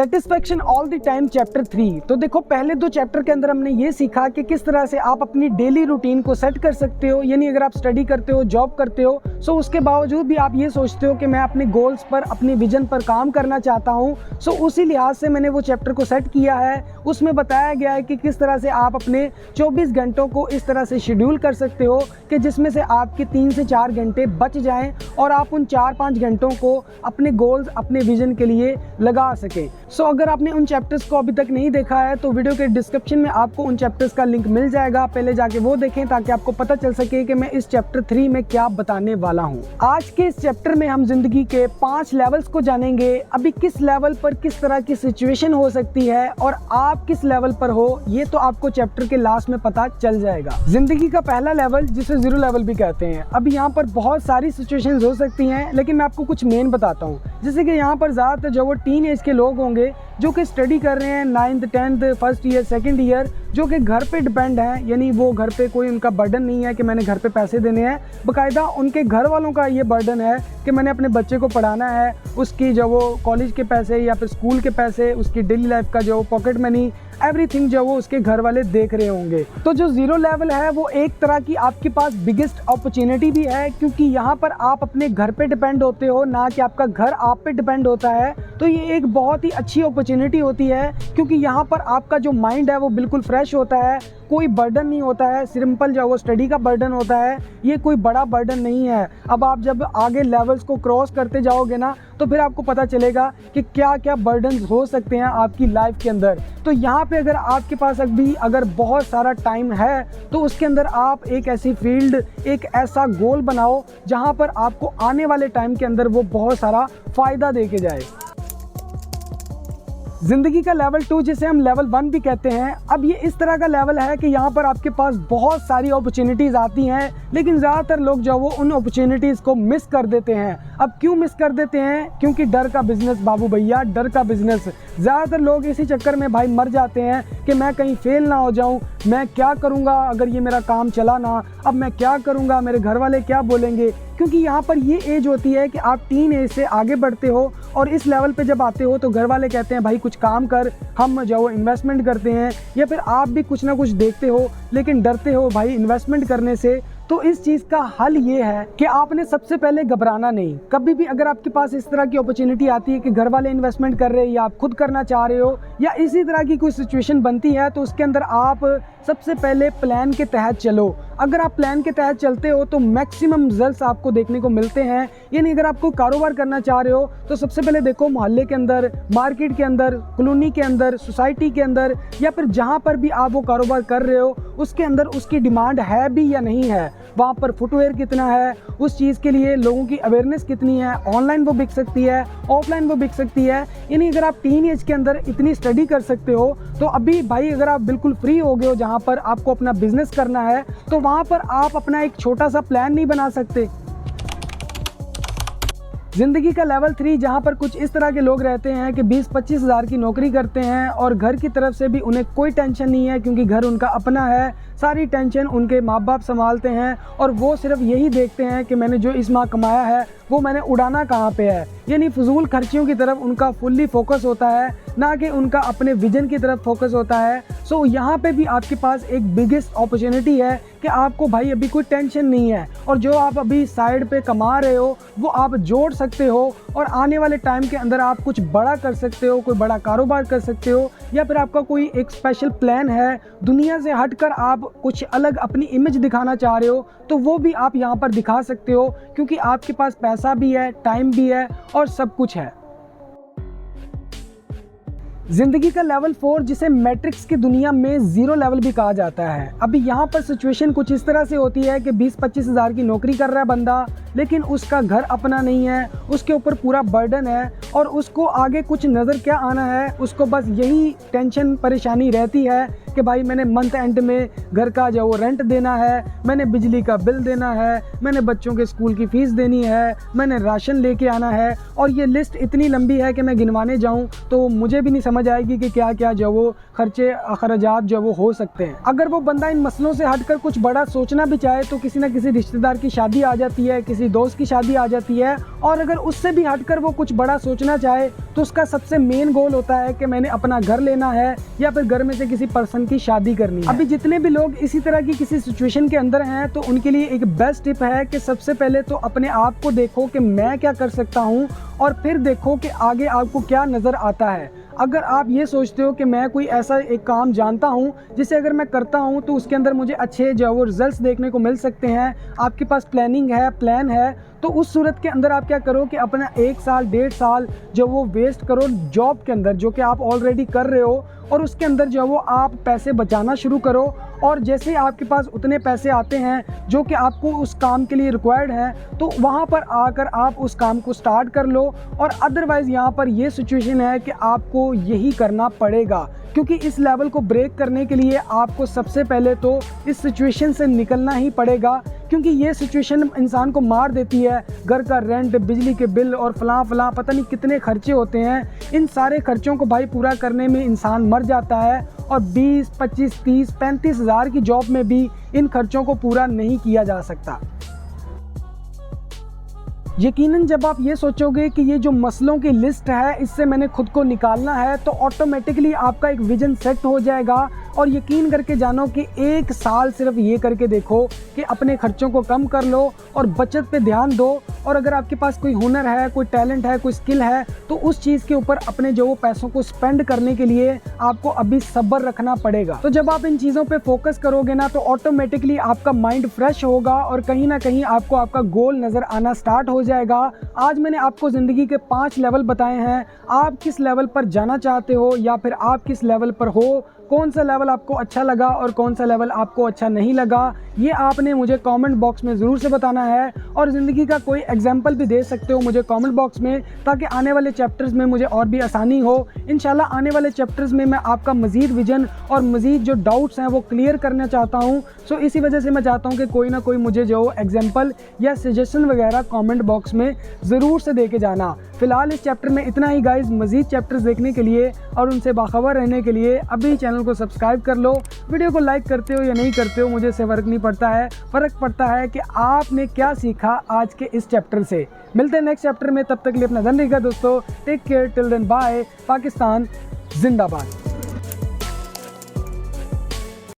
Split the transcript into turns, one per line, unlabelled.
Satisfaction all the time chapter 3। तो देखो पहले 2 चैप्टर के अंदर हमने ये सीखा कि किस तरह से आप अपनी डेली रूटीन को सेट कर सकते हो, यानी अगर आप स्टडी करते हो, जॉब करते हो, सो उसके बावजूद भी आप ये सोचते हो कि मैं अपने गोल्स पर, अपनी विजन पर काम करना चाहता हूँ। सो उसी लिहाज से मैंने वो चैप्टर को सेट किया है। उसमें बताया गया है कि किस तरह से आप अपने 24 घंटों को इस तरह से शेड्यूल कर सकते हो कि जिसमें से आपके 3 से 4 घंटे बच जाएं और आप उन 4-5 घंटों को अपने गोल्स, अपने विजन के लिए लगा सकें। सो अगर आपने उन चैप्टर्स को अभी तक नहीं देखा है तो वीडियो के डिस्क्रिप्शन में आपको उन चैप्टर्स का लिंक मिल जाएगा, पहले जाके वो देखें ताकि आपको पता चल सके कि मैं इस चैप्टर 3 में क्या बताने वाला हूँ। आज के इस चैप्टर में हम जिंदगी के 5 लेवल्स को जानेंगे। अभी किस लेवल पर किस तरह की सिचुएशन हो सकती है और आप किस लेवल पर हो, ये तो आपको चैप्टर के लास्ट में पता चल जाएगा। जिंदगी का पहला लेवल, जिसे 0 लेवल भी कहते हैं। अभी यहाँ पर बहुत सारी सिचुएशंस हो सकती हैं, लेकिन मैं आपको कुछ मेन बताता हूँ। जैसे कि यहाँ पर ज़्यादातर जो वो टीन एज के लोग होंगे जो कि स्टडी कर रहे हैं 9th 10th first year, second year, जो कि घर पे डिपेंड हैं, यानी वो घर पे कोई उनका बर्डन नहीं है कि मैंने घर पे पैसे देने हैं। बाकायदा उनके घर वालों का ये बर्डन है कि मैंने अपने बच्चे को पढ़ाना है, उसकी जो वो कॉलेज के पैसे या फिर स्कूल के पैसे, उसकी डेली लाइफ का जो पॉकेट मनी, एवरीथिंग जो वो उसके घर वाले देख रहे होंगे। तो जो 0 लेवल है वो एक तरह की आपके पास बिगेस्ट अपॉर्चुनिटी भी है, क्योंकि यहाँ पर आप अपने घर पे डिपेंड होते हो, ना कि आपका घर आप पे डिपेंड होता है। तो ये एक बहुत ही अच्छी अपॉर्चुनिटी होती है, क्योंकि यहाँ पर आपका जो माइंड है वो बिल्कुल फ्रेश होता है, कोई बर्डन नहीं होता है। सिंपल जो वो स्टडी का बर्डन होता है, ये कोई बड़ा बर्डन नहीं है। अब आप जब आगे लेवल्स को क्रॉस करते जाओगे ना, तो फिर आपको पता चलेगा कि क्या क्या बर्डन हो सकते हैं आपकी लाइफ के अंदर। तो यहाँ पे अगर आपके पास अगर बहुत सारा टाइम है तो उसके अंदर आप एक ऐसी फील्ड, एक ऐसा गोल बनाओ जहाँ पर आपको आने वाले टाइम के अंदर वो बहुत सारा फ़ायदा दे के जाए। जिंदगी का लेवल 2, जिसे हम लेवल 1 भी कहते हैं। अब ये इस तरह का लेवल है कि यहाँ पर आपके पास बहुत सारी अपॉर्चुनिटीज़ आती हैं, लेकिन ज़्यादातर लोग जो वो उन अपॉर्चुनिटीज़ को मिस कर देते हैं। अब क्यों मिस कर देते हैं? क्योंकि डर का बिजनेस बाबू भैया, डर का बिजनेस। ज़्यादातर लोग इसी चक्कर में भाई मर जाते हैं कि मैं कहीं फेल ना हो जाऊँ, मैं क्या करूँगा अगर ये मेरा काम चला ना, अब मैं क्या करूँगा, मेरे घर वाले क्या बोलेंगे। क्योंकि यहाँ पर ये एज होती है कि आप टीन एज से आगे बढ़ते हो और इस लेवल पे जब आते हो तो घर वाले कहते हैं भाई कुछ काम कर, हम जो इन्वेस्टमेंट करते हैं, या फिर आप भी कुछ ना कुछ देखते हो लेकिन डरते हो भाई इन्वेस्टमेंट करने से। तो इस चीज़ का हल ये है कि आपने सबसे पहले घबराना नहीं। कभी भी अगर आपके पास इस तरह की अपॉर्चुनिटी आती है कि घर वाले इन्वेस्टमेंट कर रहे हैं या आप खुद करना चाह रहे हो या इसी तरह की कोई सिचुएशन बनती है, तो उसके अंदर आप सबसे पहले प्लान के तहत चलो। अगर आप प्लान के तहत चलते हो तो मैक्सिमम रिजल्ट्स आपको देखने को मिलते हैं। यानी अगर आपको कारोबार करना चाह रहे हो तो सबसे पहले देखो मोहल्ले के अंदर, मार्केट के अंदर, कॉलोनी के अंदर, सोसाइटी के अंदर, या फिर जहाँ पर भी आप वो कारोबार कर रहे हो उसके अंदर उसकी डिमांड है भी या नहीं है, वहाँ पर फुटवेयर कितना है, उस चीज़ के लिए लोगों की अवेयरनेस कितनी है, ऑनलाइन वो बिक सकती है, ऑफलाइन वो बिक सकती है। यानी अगर आप टीन एज के अंदर इतनी स्टडी कर सकते हो तो अभी भाई अगर आप बिल्कुल फ्री हो गए हो जहाँ पर आपको अपना बिजनेस करना है, तो वहाँ पर आप अपना एक छोटा सा प्लान नहीं बना सकते। जिंदगी का लेवल 3, जहाँ पर कुछ इस तरह के लोग रहते हैं कि 20-25 हज़ार की नौकरी करते हैं और घर की तरफ से भी उन्हें कोई टेंशन नहीं है, क्योंकि घर उनका अपना है। सारी टेंशन उनके माँ बाप संभालते हैं और वो सिर्फ यही देखते हैं कि मैंने जो इस माह कमाया है वो मैंने उड़ाना कहाँ पे है। यानी फजूल खर्चियों की तरफ उनका फुल्ली फोकस होता है, ना कि उनका अपने विजन की तरफ फोकस होता है। सो यहाँ पे भी आपके पास एक बिगेस्ट अपॉर्चुनिटी है कि आपको भाई अभी कोई टेंशन नहीं है और जो आप अभी साइड पे कमा रहे हो वो आप जोड़ सकते हो और आने वाले टाइम के अंदर आप कुछ बड़ा कर सकते हो, कोई बड़ा कारोबार कर सकते हो, या फिर आपका कोई एक स्पेशल प्लान है, दुनिया से हटकर आप कुछ अलग अपनी इमेज दिखाना चाह रहे हो, तो वो भी आप यहाँ पर दिखा सकते हो, क्योंकि आपके पास पैसा भी है, टाइम भी है और सब कुछ है। जिंदगी का लेवल 4, जिसे मैट्रिक्स की दुनिया में 0 लेवल भी कहा जाता है। अभी यहाँ पर सिचुएशन कुछ इस तरह से होती है कि 20-25 हज़ार की नौकरी कर रहा है बंदा, लेकिन उसका घर अपना नहीं है, उसके ऊपर पूरा बर्डन है और उसको आगे कुछ नज़र क्या आना है, उसको बस यही टेंशन परेशानी रहती है कि भाई मैंने मंथ एंड में घर का जो वो रेंट देना है, मैंने बिजली का बिल देना है, मैंने बच्चों के स्कूल की फ़ीस देनी है, मैंने राशन लेके आना है। और ये लिस्ट इतनी लंबी है कि मैं गिनवाने जाऊँ तो मुझे भी नहीं समझ आएगी कि क्या क्या जो वो खर्चे अखराजात जो वो हो सकते हैं। अगर वो बंदा इन मसलों से हटकर कुछ बड़ा सोचना भी चाहे तो किसी न किसी रिश्तेदार की शादी आ जाती है, किसी दोस्त की शादी आ जाती है। और अगर उससे भी हटकर वो कुछ बड़ा सोचना चाहे तो उसका सबसे मेन गोल होता है कि मैंने अपना घर लेना है या फिर घर में से किसी पर्सन की शादी करनी है। अभी जितने भी लोग इसी तरह की किसी सिचुएशन के अंदर हैं तो उनके लिए एक बेस्ट टिप है कि सबसे पहले तो अपने आप को देखो कि मैं क्या कर सकता हूँ, और फिर देखो कि आगे आपको क्या नज़र आता है। अगर आप ये सोचते हो कि मैं कोई ऐसा एक काम जानता हूँ जिसे अगर मैं करता हूँ तो उसके अंदर मुझे अच्छे जो वो रिजल्ट्स देखने को मिल सकते हैं, आपके पास प्लानिंग है, प्लान है, तो उस सूरत के अंदर आप क्या करो कि अपना 1 साल 1.5 साल जो वो वेस्ट करो जॉब के अंदर जो कि आप ऑलरेडी कर रहे हो, और उसके अंदर जो वो आप पैसे बचाना शुरू करो। और जैसे आपके पास उतने पैसे आते हैं जो कि आपको उस काम के लिए रिक्वायर्ड हैं तो वहाँ पर आकर आप उस काम को स्टार्ट कर लो। और अदरवाइज़ यहाँ पर ये सिचुएशन है कि आपको यही करना पड़ेगा, क्योंकि इस लेवल को ब्रेक करने के लिए आपको सबसे पहले तो इस सिचुएशन से निकलना ही पड़ेगा, क्योंकि ये सिचुएशन इंसान को मार देती है। घर का रेंट, बिजली के बिल और फलां पता नहीं कितने खर्चे होते हैं। इन सारे खर्चों को भाई पूरा करने में इंसान मर जाता है, और 20, 25, 30, 35 हज़ार की जॉब में भी इन खर्चों को पूरा नहीं किया जा सकता। यकीनन जब आप ये सोचोगे कि ये जो मसलों की लिस्ट है इससे मैंने खुद को निकालना है तो ऑटोमेटिकली आपका एक विजन सेट हो जाएगा। और यकीन करके जानो कि 1 साल सिर्फ ये करके देखो कि अपने खर्चों को कम कर लो और बचत पे ध्यान दो। और अगर आपके पास कोई हुनर है, कोई टैलेंट है, कोई स्किल है तो उस चीज़ के ऊपर अपने जो पैसों को स्पेंड करने के लिए आपको अभी सब्र रखना पड़ेगा। तो जब आप इन चीज़ों पे फोकस करोगे ना तो ऑटोमेटिकली आपका माइंड फ्रेश होगा और कहीं ना कहीं आपको आपका गोल नज़र आना स्टार्ट हो जाएगा। आज मैंने आपको ज़िंदगी के 5 लेवल बताए हैं। आप किस लेवल पर जाना चाहते हो या फिर आप किस लेवल पर हो, कौन सा लेवल आपको अच्छा लगा और कौन सा लेवल आपको अच्छा नहीं लगा, ये आपने मुझे कमेंट बॉक्स में ज़रूर से बताना है। और ज़िंदगी का कोई एग्जाम्पल भी दे सकते हो मुझे कमेंट बॉक्स में, ताकि आने वाले चैप्टर्स में मुझे और भी आसानी हो। इंशाल्लाह आने वाले चैप्टर्स में मैं आपका मज़ीद विजन और मज़ीद जो डाउट्स हैं वो क्लियर करना चाहता हूँ। सो इसी वजह से मैं चाहता हूँ कि कोई ना कोई मुझे जो एग्जाम्पल या सजेशन वगैरह कमेंट बॉक्स में ज़रूर से दे के जाना। फ़िलहाल इस चैप्टर में इतना ही गाइज़। मज़ीद चैप्टर्स देखने के लिए और उनसे बाखबर रहने के लिए अभी चैनल को सब्सक्राइब कर लो। वीडियो को लाइक करते हो या नहीं करते हो मुझे इससे फ़र्क नहीं पड़ता है। फ़र्क पड़ता है कि आपने क्या सीखा आज के इस चैप्टर से। मिलते हैं नेक्स्ट चैप्टर में, तब तक के लिए अपना ध्यान रखिएगा दोस्तों। Take care, till then bye. Pakistan जिंदाबाद।